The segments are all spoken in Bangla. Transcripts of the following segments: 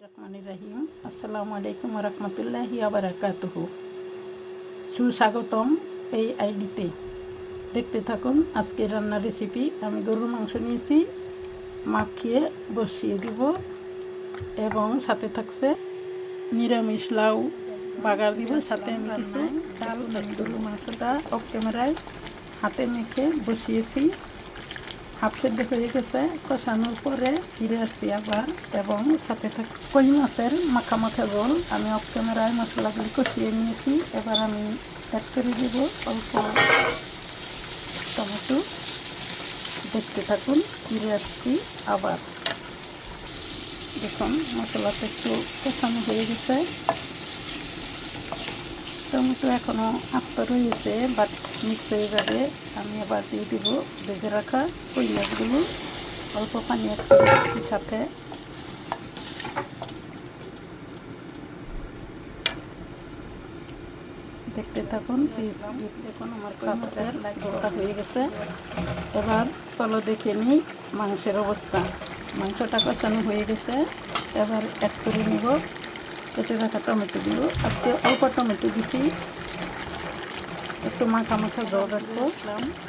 রহিম আসসালামু আলাইকুম রহমতুল্লাহি ওয়া বারাকাতুহু। সুস্বাগতম এই আইডিতে। দেখতে থাকুন আজকের রান্নার রেসিপি। আমি গরুর মাংস নিয়েছি, মাখিয়ে বসিয়ে দিব এবং সাথে থাকছে নিরামিষ লাউ বাগার দিব। সাথে আমি কিছু ডাল গরুর মাংসটা অফ ক্যামেরায় হাতে মেখে বসিয়েছি। হাফ সেদ্ধ হয়ে গেছে, কষানোর পরে ফিরে আসছি আবার এবং সাথে থাকছে কই মাছের মাখা মাখা ঝোল। আমি অফ ক্যামেরায় মশলাগুলি কষিয়ে নিয়েছি। এবার আমি অ্যাড করে দেব অল্প টমেটো। দেখতে থাকুন, ফিরে আসছি আবার। দেখুন মশলাটা একটু কষানো হয়ে গেছে, টমেটো এখনও আস্ত রয়েছে বাট মিক্স হয়ে যাবে। আমি আবার দিয়ে দেবো ভেজে রাখা কই মাছগুলো, অল্প পানি অ্যাড করে সাথে। দেখতে থাকুন প্লিজ। দেখুন আমার কই মাছের ঝোলটা হয়ে গেছে। এবার চলো দেখে নিই মাংসের অবস্থা। মাংসটা কষানো হয়ে গেছে, এবার অ্যাড করে নিব কেটে রাখা টমেটোগুলো। আজকে অল্প টমেটো দিছি, একটু মাখা মাখা জল রাখবো।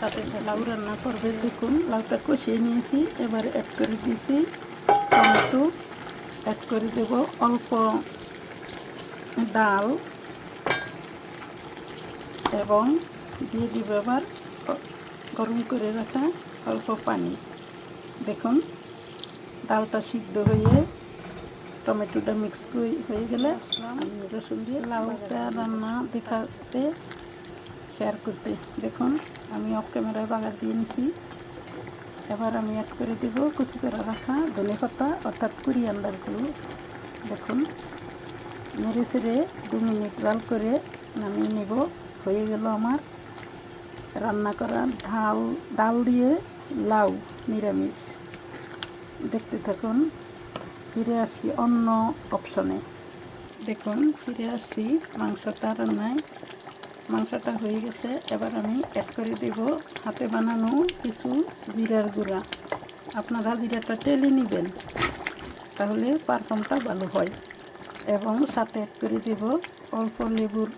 সাথে লাউ রান্না করবে। দেখুন লাউটা কষিয়ে নিয়েছি, এবার অ্যাড করে দিয়েছি টমেটো। অ্যাড করে দেব অল্প ডাল এবং দিয়ে দিব এবার গরম করে রাখা অল্প পানি। দেখুন ডালটা সিদ্ধ হয়ে টমেটোটা মিক্স হয়ে গেলে আমি রসুন দিয়ে লাউটা রান্না দেখাতে শেয়ার করতে। দেখুন আমি অফ ক্যামেরায় বাগার দিয়ে নিছি। এবার আমি অ্যাড করে দেব কুচি করে রাখা ধনেপাতা অর্থাৎ কোরিয়ান্ডারগুলো। দেখুন নেড়ে ছেড়ে 2 মিনিট জাল করে নামিয়ে নেব। হয়ে গেল আমার রান্না করা ডাল দিয়ে লাউ নিরামিষ। দেখতে থাকুন, ফিরে আসছি অন্য অপশনে। দেখুন ফিরে আসছি মাংসটা রান্নায়। মাংসটা হয়ে গেছে, এবার আমি অ্যাড করে দেব হাতে বানানো কিছু জিরার গুঁড়া। আপনারা জিরাটা টেলে নেবেন, তাহলে পারফর্মটা ভালো হয়। এবং সাথে অ্যাড করে দেব অল্প লেবুর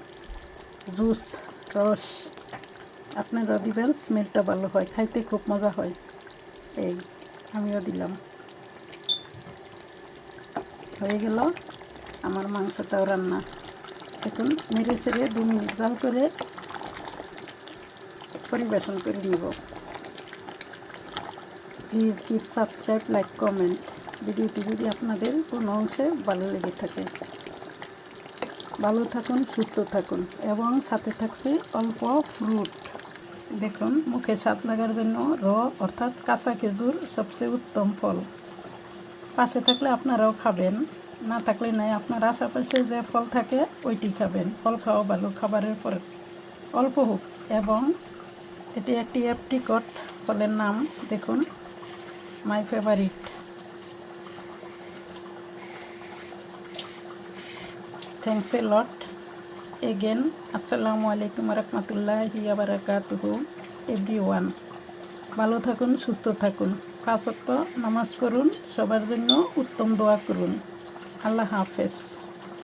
জুস রস। আপনারা দিবেন, স্মেলটা ভালো হয়, খাইতে খুব মজা হয়। এই আমিও দিলাম। হয়ে গেল আমার মাংসটাও রান্না। দেখুন নেড়ে ছেড়ে 2 মিনিট জাল করে পরিবেশন করে নিব। Please give subscribe, like, comment. ভিডিওটি যদি আপনাদের কোনো অংশে ভালো লেগে থাকে। ভালো থাকুন, সুস্থ থাকুন এবং সাথে থাকছে অল্প ফ্রুট। দেখুন মুখে স্বাদ লাগার জন্য অর্থাৎ কাঁচা খেজুর সবচেয়ে উত্তম ফল। পাশে থাকলে আপনারাও খাবেন, না থাকলে নাই। আপনার আশেপাশে যে ফল থাকে ওইটি খাবেন। ফল খাওয়া ভালো, খাবারের পরে অল্প হোক। এবং এটি একটি অ্যাপ্রিকট ফলের নাম। দেখুন my favourite. Thanks a lot again. আসসালামু আলাইকুম রহমতুল্লাহি ওয়া বারাকাতুহু এভরিওয়ান। ভালো থাকুন, সুস্থ থাকুন, 5 ওয়াক্ত নামাজ পড়ুন, সবার জন্য উত্তম দোয়া করুন। আল্লাহ হাফেজ।